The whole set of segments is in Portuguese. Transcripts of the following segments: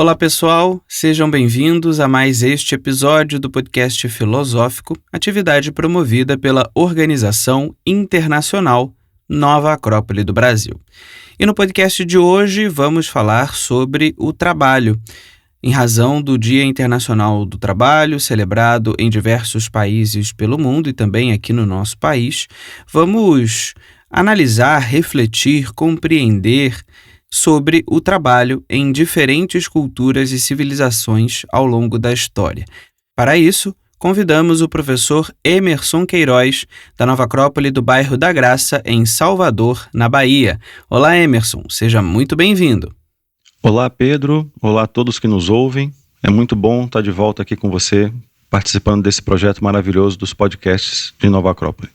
Olá pessoal, sejam bem-vindos a mais este episódio do podcast filosófico, atividade promovida pela Organização Internacional Nova Acrópole do Brasil. E no podcast de hoje vamos falar sobre o trabalho. Em razão do Dia Internacional do Trabalho, celebrado em diversos países pelo mundo e também aqui no nosso país, vamos analisar, refletir, compreender sobre o trabalho em diferentes culturas e civilizações ao longo da história. Para isso, convidamos o professor Emerson Queiroz, da Nova Acrópole do bairro da Graça, em Salvador, na Bahia. Olá, Emerson, seja muito bem-vindo. Olá, Pedro. Olá a todos que nos ouvem. É muito bom estar de volta aqui com você, participando desse projeto maravilhoso dos podcasts de Nova Acrópole.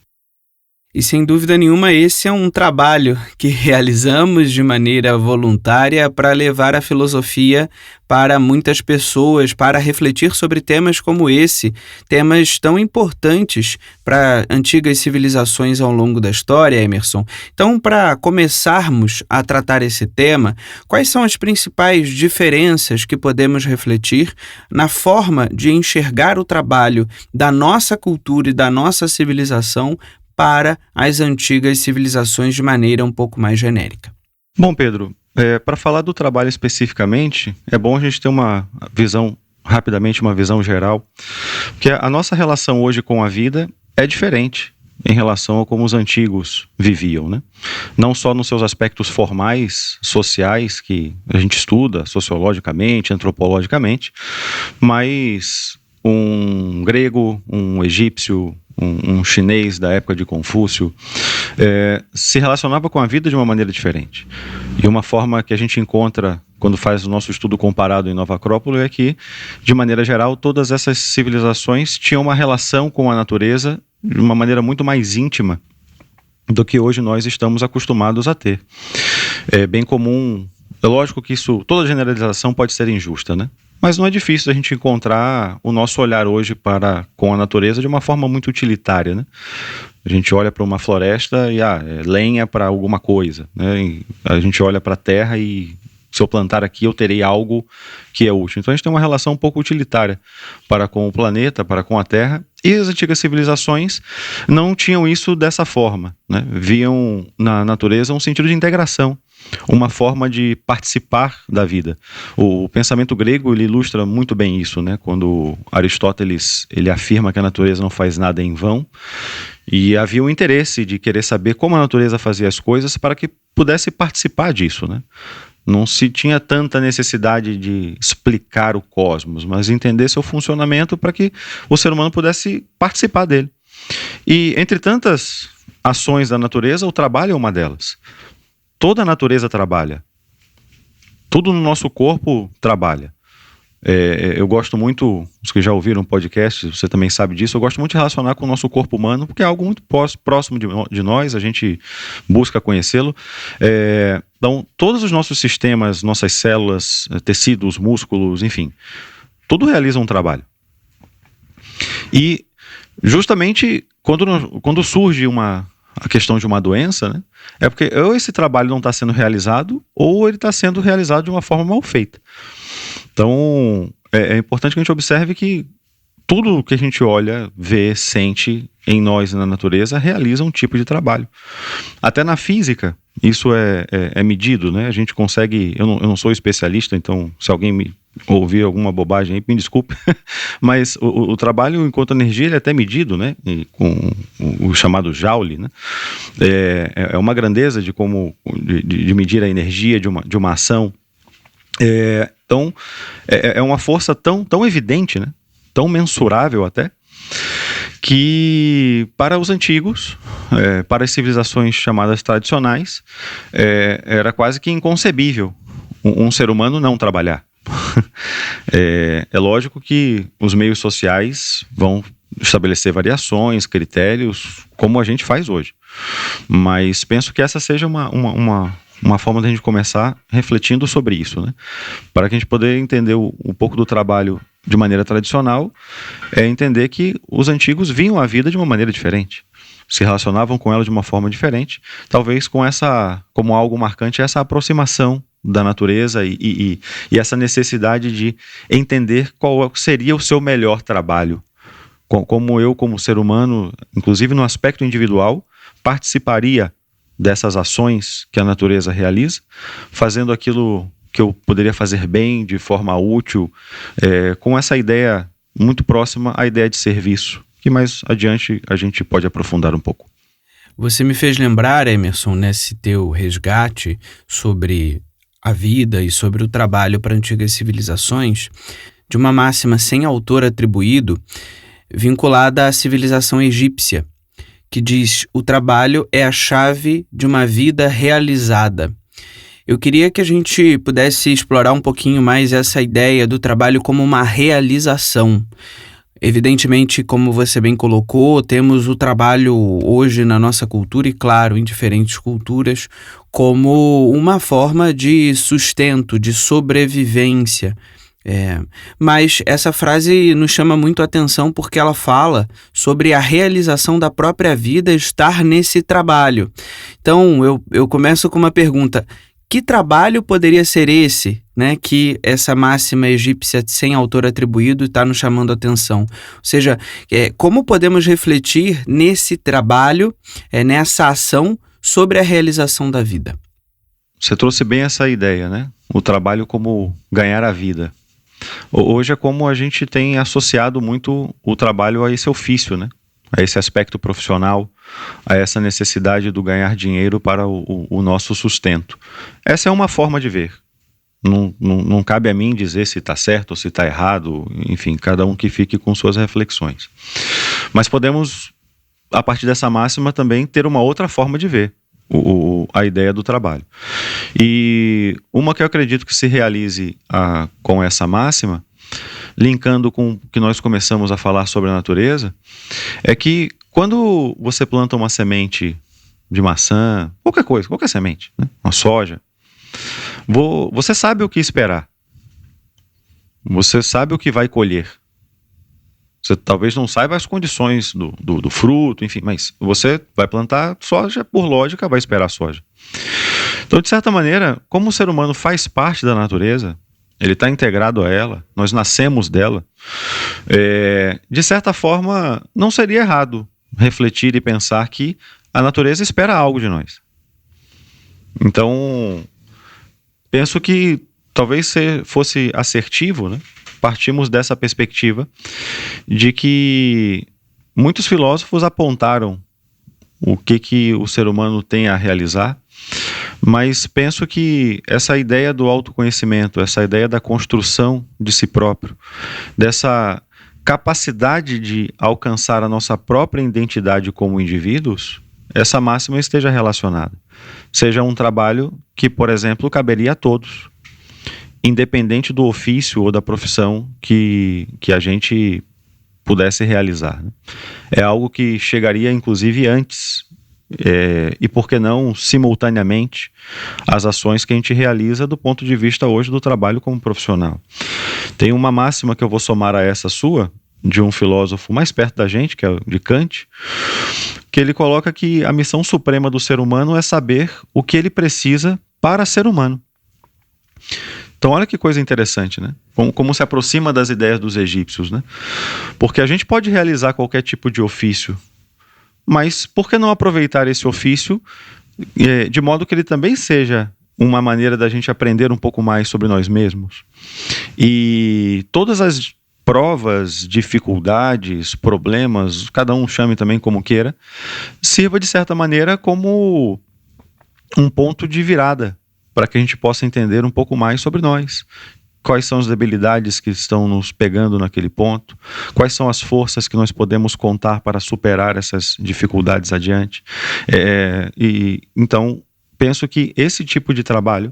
E sem dúvida nenhuma esse é um trabalho que realizamos de maneira voluntária para levar a filosofia para muitas pessoas, para refletir sobre temas como esse, temas tão importantes para antigas civilizações ao longo da história, Emerson. Então, para começarmos a tratar esse tema, quais são as principais diferenças que podemos refletir na forma de enxergar o trabalho da nossa cultura e da nossa civilização para as antigas civilizações de maneira um pouco mais genérica? Bom, Pedro, para falar do trabalho especificamente, é bom a gente ter uma visão, rapidamente, uma visão geral, porque a nossa relação hoje com a vida é diferente em relação a como os antigos viviam, né? Não só nos seus aspectos formais, sociais, que a gente estuda sociologicamente, antropologicamente, mas um grego, um egípcio, um chinês da época de Confúcio, se relacionava com a vida de uma maneira diferente. E uma forma que a gente encontra quando faz o nosso estudo comparado em Nova Acrópole é que, de maneira geral, todas essas civilizações tinham uma relação com a natureza de uma maneira muito mais íntima do que hoje nós estamos acostumados a ter. É bem comum, é lógico que toda generalização pode ser injusta, né? Mas não é difícil a gente encontrar o nosso olhar hoje com a natureza de uma forma muito utilitária, né? A gente olha para uma floresta e é lenha para alguma coisa, né? E a gente olha para a terra e se eu plantar aqui eu terei algo que é útil. Então a gente tem uma relação um pouco utilitária para com o planeta, para com a terra, e as antigas civilizações não tinham isso dessa forma, né? Viam na natureza um sentido de integração, uma forma de participar da vida. O pensamento grego ele ilustra muito bem isso, né? Quando Aristóteles ele afirma que a natureza não faz nada em vão, e havia um interesse de querer saber como a natureza fazia as coisas para que pudesse participar disso, né? Não se tinha tanta necessidade de explicar o cosmos, mas entender seu funcionamento para que o ser humano pudesse participar dele. E entre tantas ações da natureza, o trabalho é uma delas. Toda a natureza trabalha. Tudo no nosso corpo trabalha. Eu gosto muito, os que já ouviram podcast, você também sabe disso, eu gosto muito de relacionar com o nosso corpo humano, porque é algo muito próximo de nós, a gente busca conhecê-lo. Então, todos os nossos sistemas, nossas células, tecidos, músculos, enfim, tudo realiza um trabalho. E, justamente, quando surge a questão de uma doença, né, é porque ou esse trabalho não está sendo realizado, ou ele está sendo realizado de uma forma mal feita. Então, é importante que a gente observe que tudo que a gente olha, vê, sente em nós e na natureza realiza um tipo de trabalho. Até na física, isso é medido, né? A gente consegue... Eu não sou especialista, então se alguém me ouvir alguma bobagem aí, me desculpe, mas o trabalho enquanto energia ele é até medido, né? E com o chamado Joule, né? É uma grandeza de medir a energia de uma ação. Então, é uma força tão evidente, né? Tão mensurável até, que para os antigos, para as civilizações chamadas tradicionais, era quase que inconcebível um ser humano não trabalhar. É lógico que os meios sociais vão estabelecer variações, critérios, como a gente faz hoje. Mas penso que essa seja uma forma de a gente começar refletindo sobre isso, né? Para que a gente poder entender um pouco do trabalho de maneira tradicional, entender que os antigos viam a vida de uma maneira diferente, se relacionavam com ela de uma forma diferente, talvez com como algo marcante essa aproximação da natureza e essa necessidade de entender qual seria o seu melhor trabalho. Como eu, como ser humano, inclusive no aspecto individual, participaria dessas ações que a natureza realiza, fazendo aquilo que eu poderia fazer bem, de forma útil, com essa ideia muito próxima à ideia de serviço, que mais adiante a gente pode aprofundar um pouco. Você me fez lembrar, Emerson, nesse teu resgate sobre a vida e sobre o trabalho para antigas civilizações, de uma máxima sem autor atribuído, vinculada à civilização egípcia, que diz: o trabalho é a chave de uma vida realizada. Eu queria que a gente pudesse explorar um pouquinho mais essa ideia do trabalho como uma realização. Evidentemente, como você bem colocou, temos o trabalho hoje na nossa cultura e, claro, em diferentes culturas, como uma forma de sustento, de sobrevivência. Mas essa frase nos chama muito a atenção porque ela fala sobre a realização da própria vida estar nesse trabalho. Então, eu começo com uma pergunta: que trabalho poderia ser esse, né, que essa máxima egípcia sem autor atribuído está nos chamando a atenção? Ou seja, como podemos refletir nesse trabalho, nessa ação, sobre a realização da vida? Você trouxe bem essa ideia, né? O trabalho como ganhar a vida. Hoje é como a gente tem associado muito o trabalho a esse ofício, né? A esse aspecto profissional, a essa necessidade do ganhar dinheiro para o nosso sustento. Essa é uma forma de ver. Não cabe a mim dizer se está certo ou se está errado, enfim, cada um que fique com suas reflexões. Mas podemos, a partir dessa máxima, também ter uma outra forma de ver a ideia do trabalho. E uma que eu acredito que se realize com essa máxima, linkando com o que nós começamos a falar sobre a natureza, é que quando você planta uma semente de maçã, qualquer coisa, qualquer semente, né? Uma soja, você sabe o que esperar. Você sabe o que vai colher. Você talvez não saiba as condições do fruto, enfim, mas você vai plantar soja, por lógica, vai esperar soja. Então, de certa maneira, como o ser humano faz parte da natureza, ele está integrado a ela, nós nascemos dela, de certa forma, não seria errado refletir e pensar que a natureza espera algo de nós. Então, penso que talvez fosse assertivo, né? Partimos dessa perspectiva de que muitos filósofos apontaram o que o ser humano tem a realizar, mas penso que essa ideia do autoconhecimento, essa ideia da construção de si próprio, dessa capacidade de alcançar a nossa própria identidade como indivíduos, essa máxima esteja relacionada. Seja um trabalho que, por exemplo, caberia a todos, independente do ofício ou da profissão que a gente pudesse realizar, né? É algo que chegaria, inclusive, antes, e por que não, simultaneamente, as ações que a gente realiza do ponto de vista hoje do trabalho como profissional. Tem uma máxima que eu vou somar a essa sua, de um filósofo mais perto da gente, que é de Kant, que ele coloca que a missão suprema do ser humano é saber o que ele precisa para ser humano. Então olha que coisa interessante, né? Como se aproxima das ideias dos egípcios, né? Porque a gente pode realizar qualquer tipo de ofício, mas por que não aproveitar esse ofício de modo que ele também seja uma maneira da gente aprender um pouco mais sobre nós mesmos? E todas as provas, dificuldades, problemas, cada um chame também como queira, sirva de certa maneira como um ponto de virada para que a gente possa entender um pouco mais sobre nós. Quais são as debilidades que estão nos pegando naquele ponto? Quais são as forças que nós podemos contar para superar essas dificuldades adiante? Então, penso que esse tipo de trabalho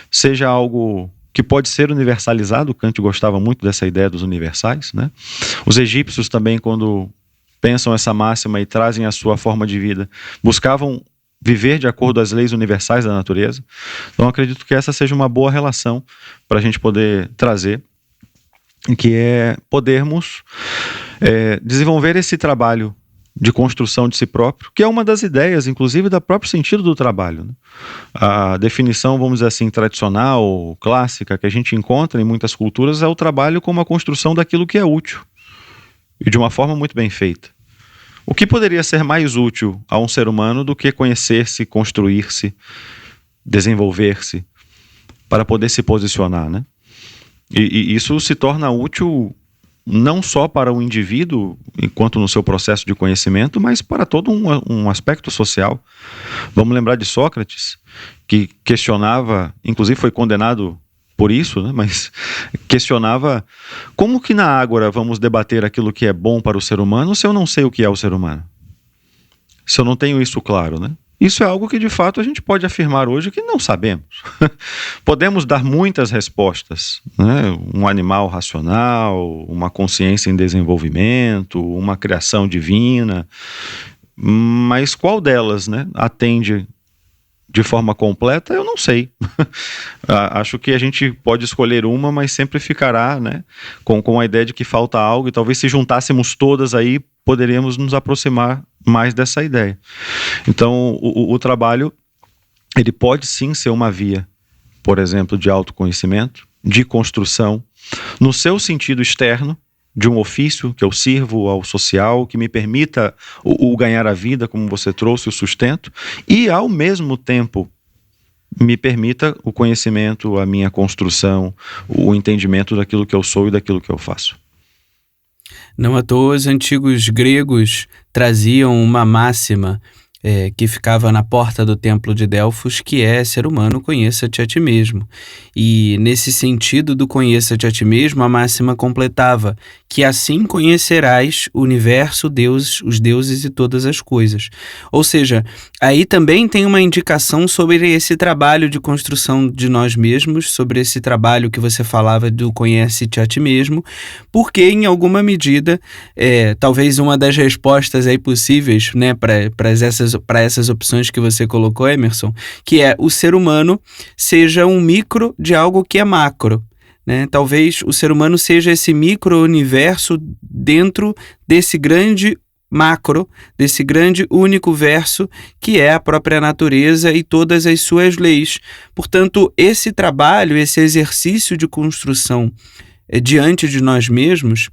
seja algo que pode ser universalizado. Kant gostava muito dessa ideia dos universais, né? Os egípcios também, quando pensam essa máxima e trazem a sua forma de vida, buscavam viver de acordo às leis universais da natureza. Então acredito que essa seja uma boa relação para a gente poder trazer, que é podermos desenvolver esse trabalho de construção de si próprio, que é uma das ideias, inclusive, do próprio sentido do trabalho, né? A definição, vamos dizer assim, tradicional, clássica, que a gente encontra em muitas culturas é o trabalho como a construção daquilo que é útil, e de uma forma muito bem feita. O que poderia ser mais útil a um ser humano do que conhecer-se, construir-se, desenvolver-se, para poder se posicionar, né? E isso se torna útil não só para o indivíduo, enquanto no seu processo de conhecimento, mas para todo um aspecto social. Vamos lembrar de Sócrates, que questionava, inclusive foi condenado por isso, né, mas questionava como que na Ágora vamos debater aquilo que é bom para o ser humano se eu não sei o que é o ser humano? Se eu não tenho isso claro, né? Isso é algo que, de fato, a gente pode afirmar hoje que não sabemos. Podemos dar muitas respostas, né? Um animal racional, uma consciência em desenvolvimento, uma criação divina, mas qual delas, né, atende de forma completa, eu não sei. Acho que a gente pode escolher uma, mas sempre ficará, né, com a ideia de que falta algo, e talvez se juntássemos todas aí, poderíamos nos aproximar mais dessa ideia. Então, o trabalho, ele pode sim ser uma via, por exemplo, de autoconhecimento, de construção, no seu sentido externo, de um ofício que eu sirvo ao social, que me permita o ganhar a vida, como você trouxe, o sustento, e ao mesmo tempo me permita o conhecimento, a minha construção, o entendimento daquilo que eu sou e daquilo que eu faço. Não à toa os antigos gregos traziam uma máxima que ficava na porta do templo de Delfos, que é: ser humano, conheça-te a ti mesmo. E nesse sentido do conheça-te a ti mesmo, a máxima completava que assim conhecerás o universo, Deus, os deuses e todas as coisas. Ou seja, aí também tem uma indicação sobre esse trabalho de construção de nós mesmos, sobre esse trabalho que você falava do conhece-te a ti mesmo, porque em alguma medida, talvez uma das respostas aí possíveis, né, para essas opções que você colocou, Emerson, que é o ser humano seja um micro de algo que é macro, né? Talvez o ser humano seja esse micro-universo dentro desse grande macro, desse grande único verso que é a própria natureza e todas as suas leis. Portanto, esse trabalho, esse exercício de construção diante de nós mesmos,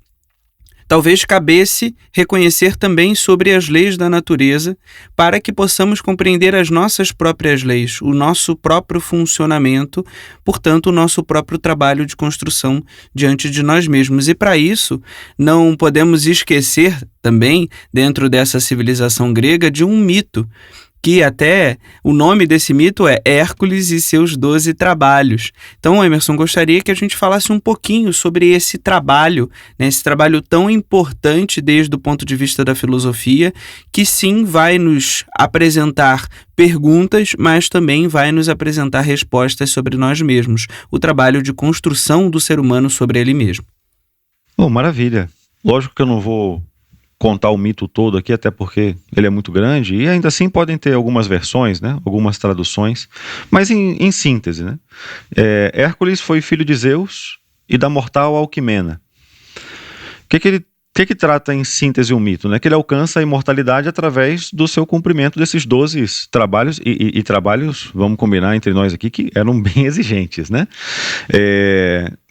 talvez cabesse reconhecer também sobre as leis da natureza, para que possamos compreender as nossas próprias leis, o nosso próprio funcionamento, portanto, o nosso próprio trabalho de construção diante de nós mesmos. E para isso, não podemos esquecer também, dentro dessa civilização grega, de um mito, que até o nome desse mito é Hércules e seus 12 trabalhos. Então, Emerson, gostaria que a gente falasse um pouquinho sobre esse trabalho, né, esse trabalho tão importante desde o ponto de vista da filosofia, que sim vai nos apresentar perguntas, mas também vai nos apresentar respostas sobre nós mesmos, o trabalho de construção do ser humano sobre ele mesmo. Oh, maravilha. Lógico que eu não vou contar o mito todo aqui, até porque ele é muito grande, e ainda assim podem ter algumas versões, né? Algumas traduções, mas em síntese, né? Hércules foi filho de Zeus e da mortal Alquimena. O que trata em síntese o mito? Né? Que ele alcança a imortalidade através do seu cumprimento desses 12 trabalhos, e trabalhos, vamos combinar entre nós aqui, que eram bem exigentes, né?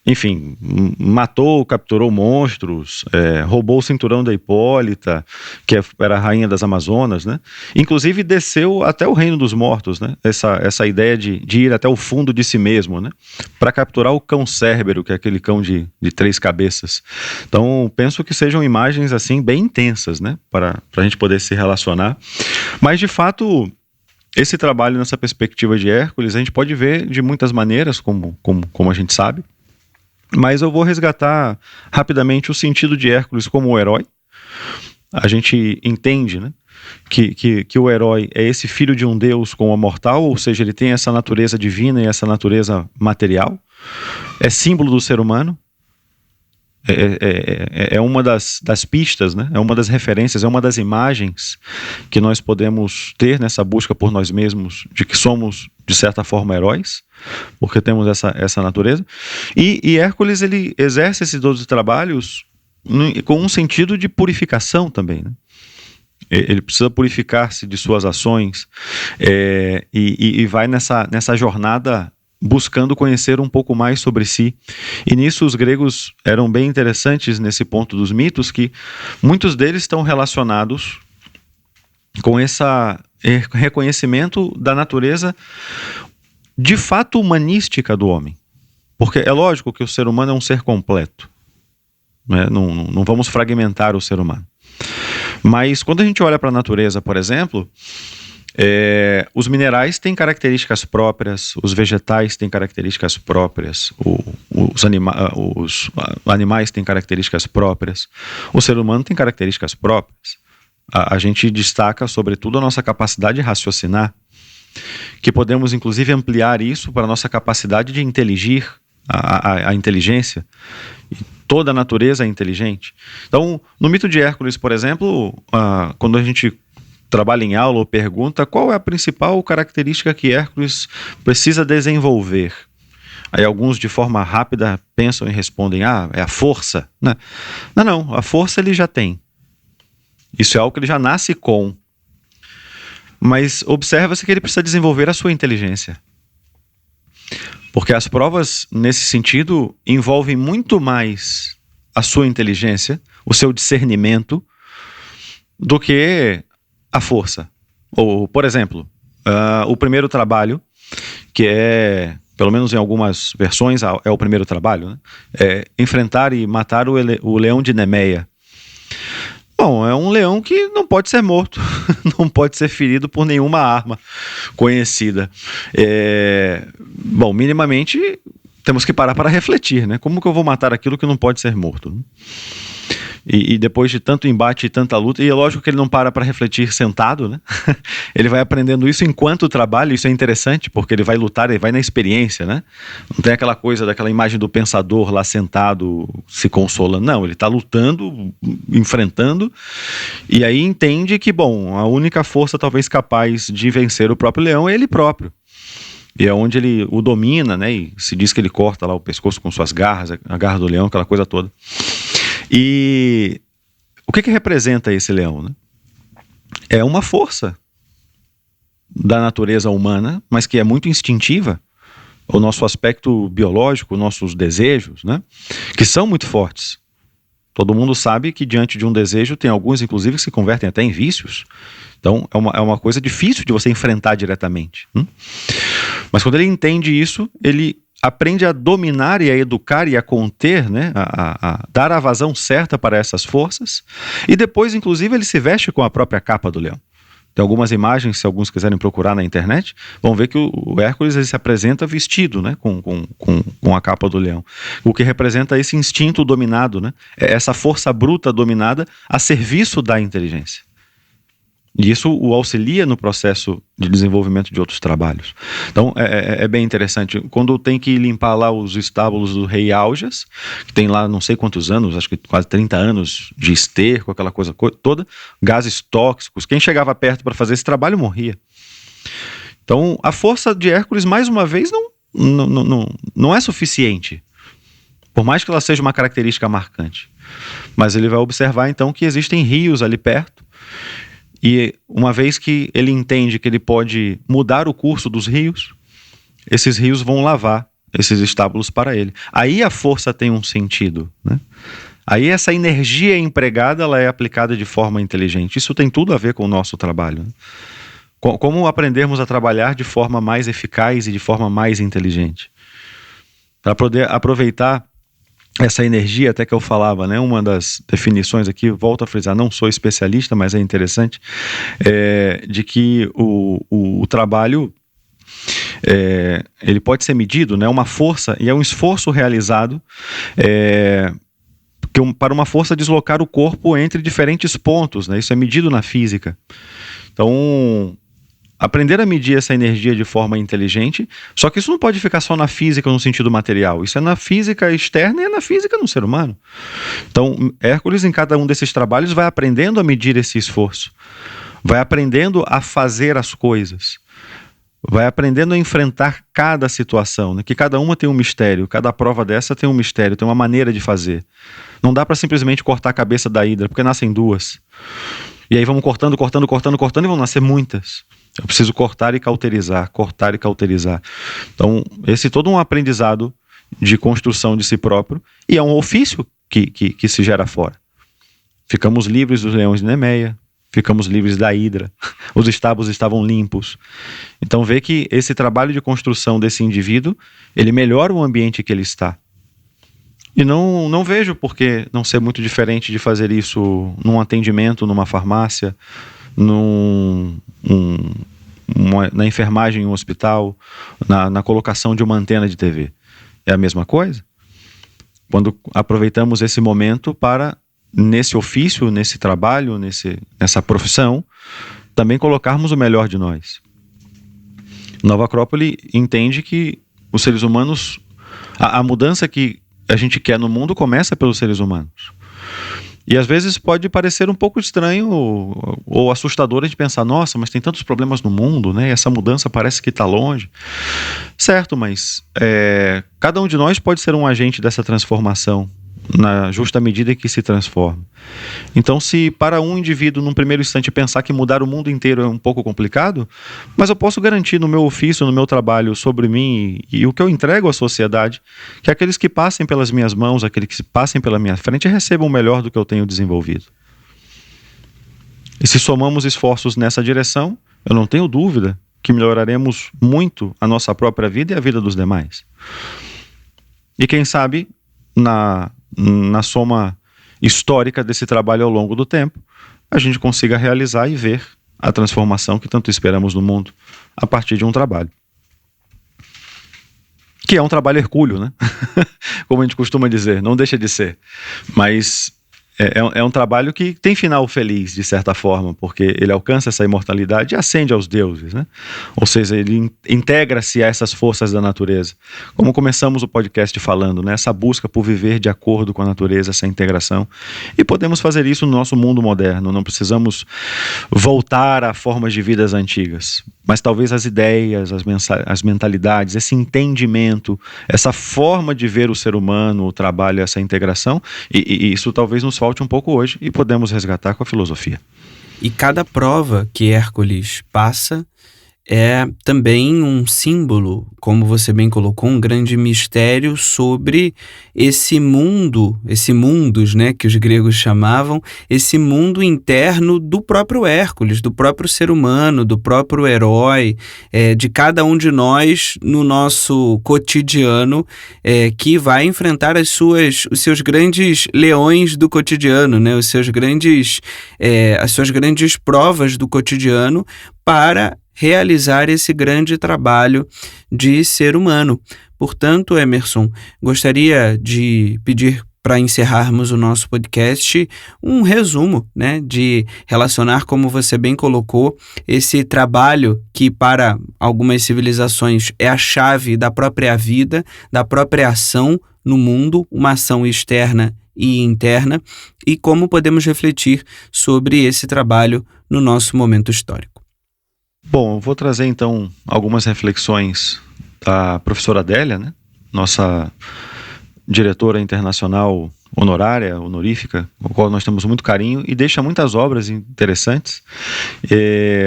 Enfim, matou, capturou monstros, roubou o cinturão da Hipólita, que era a rainha das Amazonas, né? Inclusive desceu até o reino dos mortos, né? Essa ideia de ir até o fundo de si mesmo, né? Para capturar o cão Cérbero, que é aquele cão de 3 cabeças. Então, penso que sejam imagens assim bem intensas, né? Para a gente poder se relacionar. Mas, de fato, esse trabalho nessa perspectiva de Hércules, a gente pode ver de muitas maneiras, como a gente sabe. Mas eu vou resgatar rapidamente o sentido de Hércules como o herói. A gente entende, né, que o herói é esse filho de um deus com a mortal, ou seja, ele tem essa natureza divina e essa natureza material. É símbolo do ser humano. É uma das pistas, né? É uma das referências, é uma das imagens que nós podemos ter nessa busca por nós mesmos, de que somos, de certa forma, heróis, porque temos essa natureza. E Hércules, ele exerce esses 12 trabalhos com um sentido de purificação também, né? Ele precisa purificar-se de suas ações e vai nessa jornada buscando conhecer um pouco mais sobre si. E nisso os gregos eram bem interessantes nesse ponto dos mitos, que muitos deles estão relacionados com esse reconhecimento da natureza de fato humanística do homem. Porque é lógico que o ser humano é um ser completo, né? Não vamos fragmentar o ser humano. Mas quando a gente olha para a natureza, por exemplo, os minerais têm características próprias, os vegetais têm características próprias, os animais têm características próprias, o ser humano tem características próprias. A gente destaca, sobretudo, a nossa capacidade de raciocinar, que podemos, inclusive, ampliar isso para a nossa capacidade de inteligir, a inteligência. E toda a natureza é inteligente. Então, no mito de Hércules, por exemplo, quando a gente trabalha em aula ou pergunta qual é a principal característica que Hércules precisa desenvolver, aí alguns de forma rápida pensam e respondem, é a força, né? Não, a força ele já tem. Isso é algo que ele já nasce com. Mas observa-se que ele precisa desenvolver a sua inteligência. Porque as provas, nesse sentido, envolvem muito mais a sua inteligência, o seu discernimento, do que a força. Ou, por exemplo, o primeiro trabalho, que pelo menos em algumas versões, é o primeiro trabalho, né? É enfrentar e matar o leão de Nemeia. Bom, é um leão que não pode ser morto, não pode ser ferido por nenhuma arma conhecida. Bom, minimamente temos que parar para refletir, né? Como que eu vou matar aquilo que não pode ser morto, né? E depois de tanto embate e tanta luta, e é lógico que ele não para refletir sentado, né? Ele vai aprendendo isso enquanto trabalha. Isso é interessante, porque ele vai lutar, ele vai na experiência, né? Não tem aquela coisa daquela imagem do pensador lá sentado se consolando. Não, ele está lutando, enfrentando, e aí entende que, bom, a única força talvez capaz de vencer o próprio leão é ele próprio. E é onde ele o domina, né? E se diz que ele corta lá o pescoço com suas garras, a garra do leão, aquela coisa toda. E o que representa esse leão, né? É uma força da natureza humana, mas que é muito instintiva, o nosso aspecto biológico, nossos desejos, né? Que são muito fortes. Todo mundo sabe que diante de um desejo tem alguns, inclusive, que se convertem até em vícios. Então é uma coisa difícil de você enfrentar diretamente. Mas quando ele entende isso, ele aprende a dominar e a educar e a conter, né? A dar a vazão certa para essas forças. E depois, inclusive, ele se veste com a própria capa do leão. Tem algumas imagens, se alguns quiserem procurar na internet, vão ver que o Hércules ele se apresenta vestido, né? com a capa do leão. O que representa esse instinto dominado, né? Essa força bruta dominada a serviço da inteligência. E isso o auxilia no processo de desenvolvimento de outros trabalhos. Então, é bem interessante. Quando tem que limpar lá os estábulos do rei Augeas, que tem lá não sei quantos anos, acho que quase 30 anos de esterco, aquela coisa toda, gases tóxicos, quem chegava perto para fazer esse trabalho morria. Então, a força de Hércules, mais uma vez, não é suficiente, por mais que ela seja uma característica marcante. Mas ele vai observar, então, que existem rios ali perto, e uma vez que ele entende que ele pode mudar o curso dos rios, esses rios vão lavar esses estábulos para ele. Aí a força tem um sentido, né? Aí essa energia empregada ela é aplicada de forma inteligente. Isso tem tudo a ver com o nosso trabalho, né? Como aprendermos a trabalhar de forma mais eficaz e de forma mais inteligente. Para poder aproveitar essa energia, até que eu falava, né? Uma das definições aqui, volto a frisar, não sou especialista, mas é interessante, de que o trabalho, ele pode ser medido, né? Uma força, e é um esforço realizado para uma força deslocar o corpo entre diferentes pontos, né? Isso é medido na física. Então, aprender a medir essa energia de forma inteligente, só que isso não pode ficar só na física no sentido material, isso é na física externa e é na física no ser humano. Então, Hércules em cada um desses trabalhos vai aprendendo a medir esse esforço, vai aprendendo a fazer as coisas, vai aprendendo a enfrentar cada situação, né? Que cada uma tem um mistério, cada prova dessa tem um mistério, tem uma maneira de fazer. Não dá para simplesmente cortar a cabeça da hidra, porque nascem duas. E aí vamos cortando e vão nascer muitas. Eu preciso cortar e cauterizar. Então, esse é todo um aprendizado de construção de si próprio, e é um ofício que se gera fora. Ficamos livres dos leões de Nemeia, ficamos livres da hidra, os estábulos estavam limpos. Então vê que esse trabalho de construção desse indivíduo, ele melhora o ambiente que ele está. E não vejo por que não ser muito diferente de fazer isso num atendimento, numa farmácia, na enfermagem em um hospital, na colocação de uma antena de TV. É a mesma coisa? Quando aproveitamos esse momento para, nesse ofício, nesse trabalho, nessa profissão, também colocarmos o melhor de nós. Nova Acrópole entende que os seres humanos, a mudança que a gente quer no mundo começa pelos seres humanos. E às vezes pode parecer um pouco estranho ou assustador a gente pensar, nossa, mas tem tantos problemas no mundo, né? E essa mudança parece que está longe. Certo, mas cada um de nós pode ser um agente dessa transformação, na justa medida em que se transforma. Então, se para um indivíduo, num primeiro instante, pensar que mudar o mundo inteiro é um pouco complicado, mas eu posso garantir no meu ofício, no meu trabalho sobre mim e o que eu entrego à sociedade, que aqueles que passem pelas minhas mãos, aqueles que passem pela minha frente, recebam o melhor do que eu tenho desenvolvido. E se somamos esforços nessa direção, eu não tenho dúvida que melhoraremos muito a nossa própria vida e a vida dos demais. E quem sabe, na soma histórica desse trabalho ao longo do tempo, a gente consiga realizar e ver a transformação que tanto esperamos no mundo a partir de um trabalho. Que é um trabalho hercúleo, né? Como a gente costuma dizer, não deixa de ser. Mas é um trabalho que tem final feliz, de certa forma, porque ele alcança essa imortalidade e ascende aos deuses, né? Ou seja, ele integra-se a essas forças da natureza. Como começamos o podcast falando, né? Essa busca por viver de acordo com a natureza, essa integração. E podemos fazer isso no nosso mundo moderno, não precisamos voltar a formas de vidas antigas. Mas talvez as ideias, as mentalidades, esse entendimento, essa forma de ver o ser humano, o trabalho, essa integração, e isso talvez nos falte um pouco hoje e podemos resgatar com a filosofia. E cada prova que Hércules passa é também um símbolo, como você bem colocou, um grande mistério sobre esse mundo, esse mundos, né, que os gregos chamavam, esse mundo interno do próprio Hércules, do próprio ser humano, do próprio herói, de cada um de nós no nosso cotidiano, que vai enfrentar os seus grandes leões do cotidiano, né, as suas grandes provas do cotidiano para realizar esse grande trabalho de ser humano. Portanto, Emerson, gostaria de pedir para encerrarmos o nosso podcast um resumo, né, de relacionar, como você bem colocou, esse trabalho que para algumas civilizações é a chave da própria vida, da própria ação no mundo, uma ação externa e interna, e como podemos refletir sobre esse trabalho no nosso momento histórico. Bom, eu vou trazer então algumas reflexões da professora Adélia, né? Nossa diretora internacional honorífica, com a qual nós temos muito carinho e deixa muitas obras interessantes.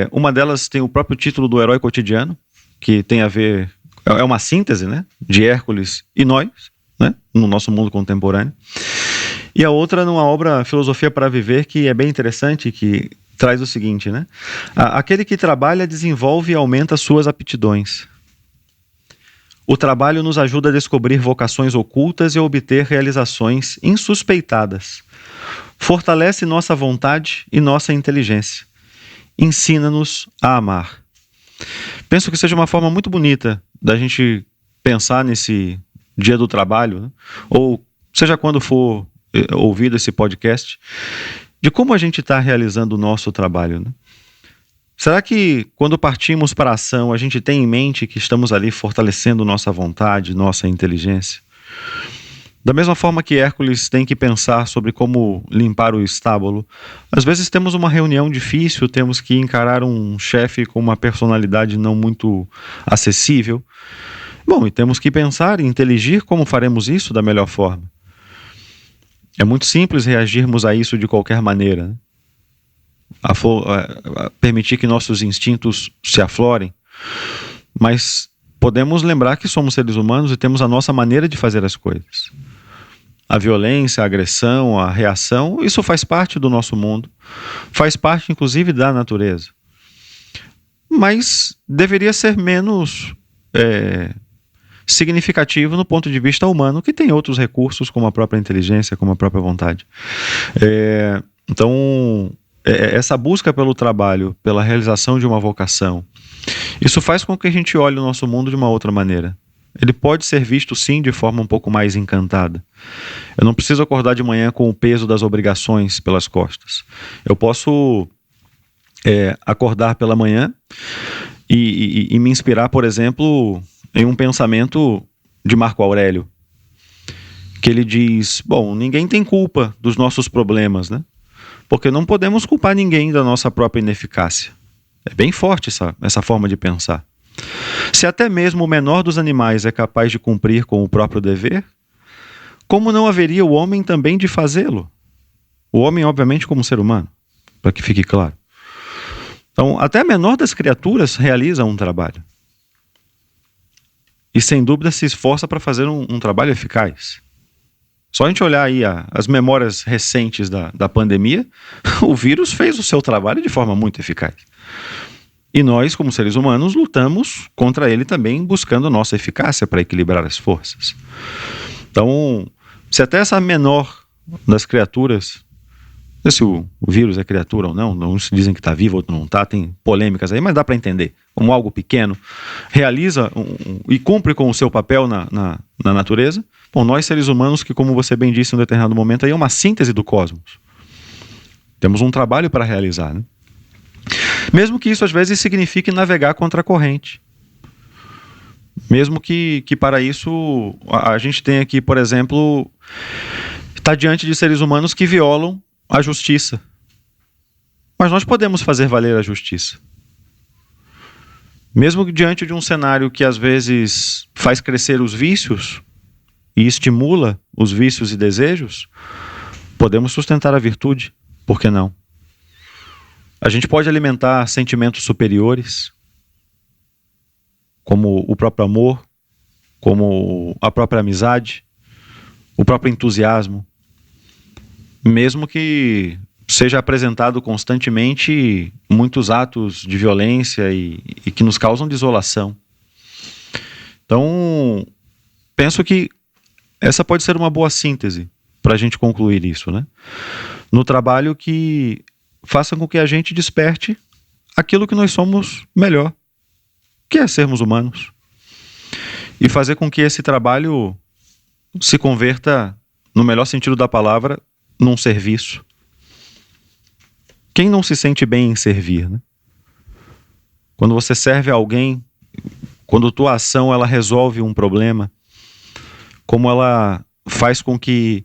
Uma delas tem o próprio título do Herói Cotidiano, que tem a ver, é uma síntese, né, de Hércules e nós, né, no nosso mundo contemporâneo. E a outra numa obra Filosofia para Viver, que é bem interessante, que traz o seguinte, né? Aquele que trabalha desenvolve e aumenta suas aptidões. O trabalho nos ajuda a descobrir vocações ocultas e a obter realizações insuspeitadas. Fortalece nossa vontade e nossa inteligência. Ensina-nos a amar. Penso que seja uma forma muito bonita da gente pensar nesse dia do trabalho, né? Ou seja quando for ouvido esse podcast, de como a gente está realizando o nosso trabalho, né? Será que quando partimos para a ação, a gente tem em mente que estamos ali fortalecendo nossa vontade, nossa inteligência? Da mesma forma que Hércules tem que pensar sobre como limpar o estábulo, às vezes temos uma reunião difícil, temos que encarar um chefe com uma personalidade não muito acessível. Bom, e temos que pensar e inteligir como faremos isso da melhor forma. É muito simples reagirmos a isso de qualquer maneira, né? permitir que nossos instintos se aflorem, mas podemos lembrar que somos seres humanos e temos a nossa maneira de fazer as coisas. A violência, a agressão, a reação, isso faz parte do nosso mundo, faz parte inclusive da natureza. Mas deveria ser menos significativo no ponto de vista humano, que tem outros recursos, como a própria inteligência, como a própria vontade. Então, essa busca pelo trabalho, pela realização de uma vocação, isso faz com que a gente olhe o nosso mundo de uma outra maneira. Ele pode ser visto, sim, de forma um pouco mais encantada. Eu não preciso acordar de manhã com o peso das obrigações pelas costas. Eu posso acordar pela manhã e me inspirar, por exemplo, em um pensamento de Marco Aurélio, que ele diz, bom, ninguém tem culpa dos nossos problemas, né? Porque não podemos culpar ninguém da nossa própria ineficácia. É bem forte essa forma de pensar. Se até mesmo o menor dos animais é capaz de cumprir com o próprio dever, como não haveria o homem também de fazê-lo? O homem, obviamente, como ser humano, para que fique claro. Então, até a menor das criaturas realiza um trabalho. E, sem dúvida, se esforça para fazer um trabalho eficaz. Só a gente olhar aí as memórias recentes da pandemia, o vírus fez o seu trabalho de forma muito eficaz. E nós, como seres humanos, lutamos contra ele também, buscando a nossa eficácia para equilibrar as forças. Então, se até essa menor das criaturas, não sei se o vírus é criatura ou não, uns dizem que está vivo, outros não está, tem polêmicas aí, mas dá para entender, como algo pequeno, realiza e cumpre com o seu papel na natureza. Bom, nós seres humanos, que como você bem disse em um determinado momento, aí é uma síntese do cosmos. Temos um trabalho para realizar, né? Mesmo que isso às vezes signifique navegar contra a corrente. Mesmo que para isso a gente tenha que, por exemplo, estar diante de seres humanos que violam a justiça. Mas nós podemos fazer valer a justiça. Mesmo que diante de um cenário que às vezes faz crescer os vícios e estimula os vícios e desejos, podemos sustentar a virtude, por que não? A gente pode alimentar sentimentos superiores, como o próprio amor, como a própria amizade, o próprio entusiasmo, mesmo que seja apresentado constantemente muitos atos de violência e que nos causam desolação. Então, penso que essa pode ser uma boa síntese para a gente concluir isso, né? No trabalho que faça com que a gente desperte aquilo que nós somos melhor, que é sermos humanos. E fazer com que esse trabalho se converta, no melhor sentido da palavra, num serviço. Quem não se sente bem em servir, né? Quando você serve a alguém, quando tua ação ela resolve um problema, como ela faz com que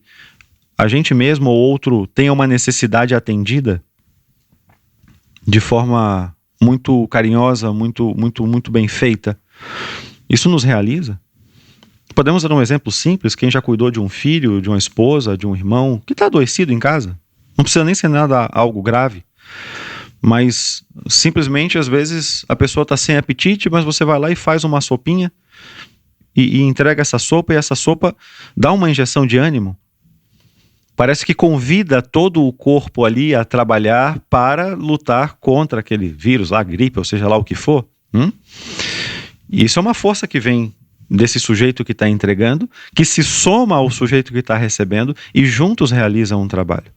a gente mesmo ou outro tenha uma necessidade atendida de forma muito carinhosa, muito bem feita, isso nos realiza. Podemos dar um exemplo simples, quem já cuidou de um filho, de uma esposa, de um irmão, que está adoecido em casa. Não precisa nem ser nada algo grave, mas simplesmente às vezes a pessoa está sem apetite, mas você vai lá e faz uma sopinha e entrega essa sopa, e essa sopa dá uma injeção de ânimo. Parece que convida todo o corpo ali a trabalhar para lutar contra aquele vírus lá, gripe, ou seja lá o que for. E isso é uma força que vem desse sujeito que está entregando, que se soma ao sujeito que está recebendo e juntos realizam um trabalho.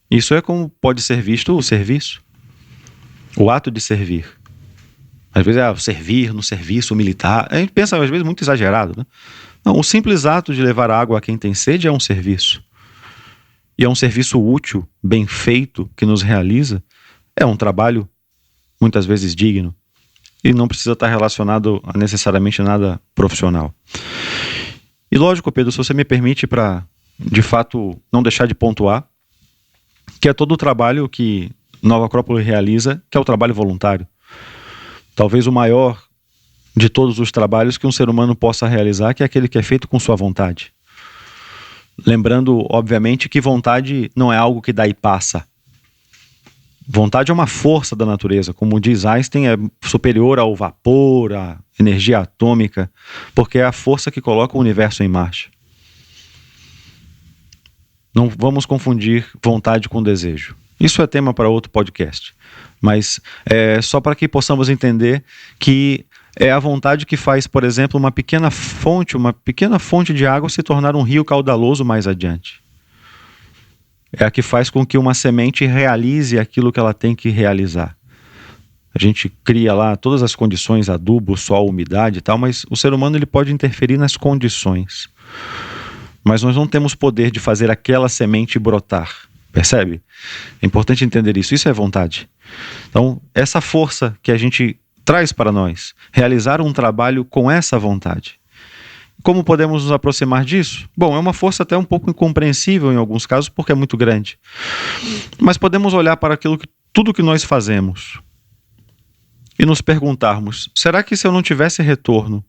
Isso é como pode ser visto o serviço, o ato de servir. Às vezes o servir no serviço militar, a gente pensa às vezes muito exagerado, né? Não, o simples ato de levar água a quem tem sede é um serviço. E é um serviço útil, bem feito, que nos realiza. É um trabalho, muitas vezes, digno. E não precisa estar relacionado a necessariamente nada profissional. E lógico, Pedro, se você me permite para, de fato, não deixar de pontuar, que é todo o trabalho que Nova Acrópole realiza, que é o trabalho voluntário. Talvez o maior de todos os trabalhos que um ser humano possa realizar, que é aquele que é feito com sua vontade. Lembrando, obviamente, que vontade não é algo que dá e passa. Vontade é uma força da natureza, como diz Einstein, é superior ao vapor, à energia atômica, porque é a força que coloca o universo em marcha. Não vamos confundir vontade com desejo. Isso é tema para outro podcast, mas é só para que possamos entender que é a vontade que faz, por exemplo, uma pequena fonte de água se tornar um rio caudaloso mais adiante. É a que faz com que uma semente realize aquilo que ela tem que realizar. A gente cria lá todas as condições, adubo, sol, umidade e tal, mas o ser humano ele pode interferir nas condições. Mas nós não temos poder de fazer aquela semente brotar, percebe? É importante entender isso, isso é vontade. Então, essa força que a gente traz para nós, realizar um trabalho com essa vontade. Como podemos nos aproximar disso? Bom, é uma força até um pouco incompreensível em alguns casos, porque é muito grande. Mas podemos olhar para tudo que nós fazemos e nos perguntarmos, será que se eu não tivesse retorno,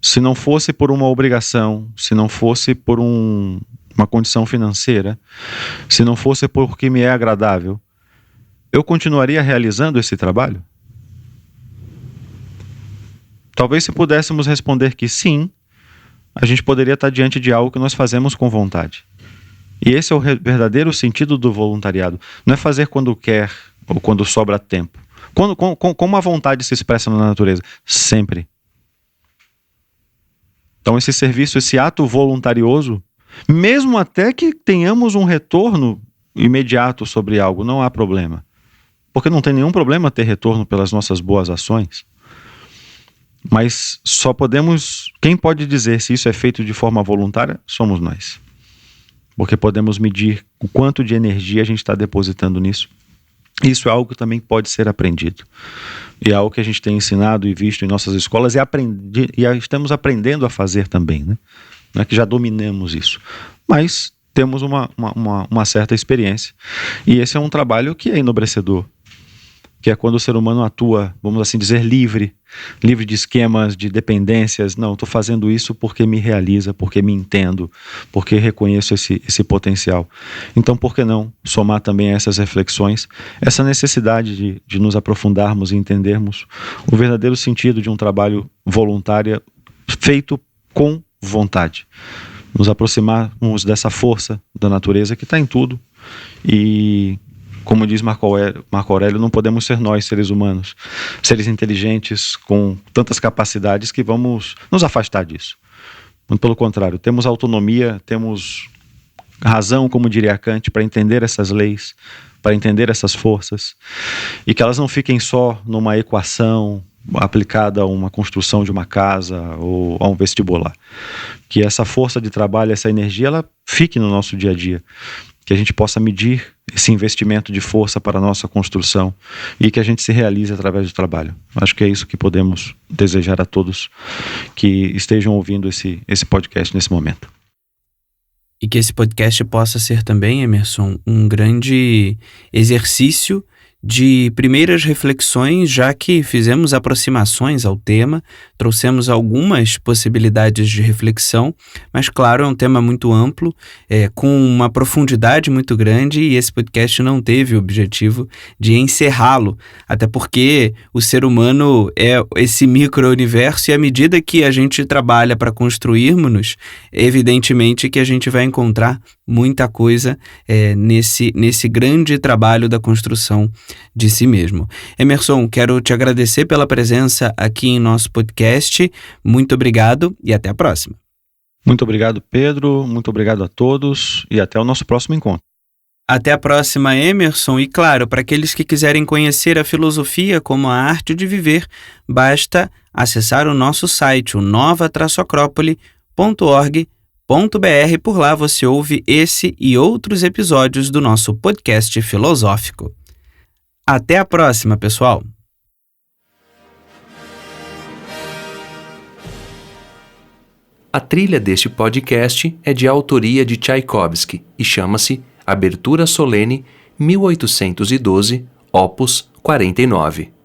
se não fosse por uma obrigação, se não fosse por uma condição financeira, se não fosse porque me é agradável, eu continuaria realizando esse trabalho? Talvez se pudéssemos responder que sim, a gente poderia estar diante de algo que nós fazemos com vontade. E esse é o verdadeiro sentido do voluntariado. Não é fazer quando quer ou quando sobra tempo. Como a vontade se expressa na natureza? Sempre. Então esse serviço, esse ato voluntarioso, mesmo até que tenhamos um retorno imediato sobre algo, não há problema. Porque não tem nenhum problema ter retorno pelas nossas boas ações. Mas só podemos... Quem pode dizer se isso é feito de forma voluntária? Somos nós. Porque podemos medir o quanto de energia a gente está depositando nisso. Isso é algo que também pode ser aprendido. E é algo que a gente tem ensinado e visto em nossas escolas e estamos aprendendo a fazer também, né? Não é que já dominamos isso. Mas temos uma certa experiência. E esse é um trabalho que é enobrecedor. Que é quando o ser humano atua, vamos assim dizer, livre de esquemas, de dependências. Não, estou fazendo isso porque me realiza, porque me entendo, porque reconheço esse potencial. Então, por que não somar também a essas reflexões, essa necessidade de nos aprofundarmos e entendermos o verdadeiro sentido de um trabalho voluntário feito com vontade. Nos aproximarmos dessa força da natureza que está em tudo e... Como diz Marco Aurélio, não podemos ser nós, seres humanos, seres inteligentes, com tantas capacidades que vamos nos afastar disso. Muito pelo contrário, temos autonomia, temos razão, como diria Kant, para entender essas leis, para entender essas forças, e que elas não fiquem só numa equação aplicada a uma construção de uma casa ou a um vestibular. Que essa força de trabalho, essa energia, ela fique no nosso dia a dia. Que a gente possa medir esse investimento de força para a nossa construção e que a gente se realize através do trabalho. Acho que é isso que podemos desejar a todos que estejam ouvindo esse podcast nesse momento. E que esse podcast possa ser também, Emerson, um grande exercício de primeiras reflexões, já que fizemos aproximações ao tema, trouxemos algumas possibilidades de reflexão, mas claro, é um tema muito amplo, com uma profundidade muito grande, e esse podcast não teve o objetivo de encerrá-lo, até porque o ser humano é esse micro-universo, e à medida que a gente trabalha para construirmos-nos, evidentemente que a gente vai encontrar muita coisa nesse grande trabalho da construção de si mesmo. Emerson, quero te agradecer pela presença aqui em nosso podcast. Muito obrigado e até a próxima. Muito obrigado, Pedro. Muito obrigado a todos e até o nosso próximo encontro. Até a próxima, Emerson. E claro, para aqueles que quiserem conhecer a filosofia como a arte de viver, basta acessar o nosso site, o nova-acrópole.org.br. Por lá você ouve esse e outros episódios do nosso podcast filosófico. Até a próxima, pessoal! A trilha deste podcast é de autoria de Tchaikovsky e chama-se Abertura Solene 1812, Opus 49.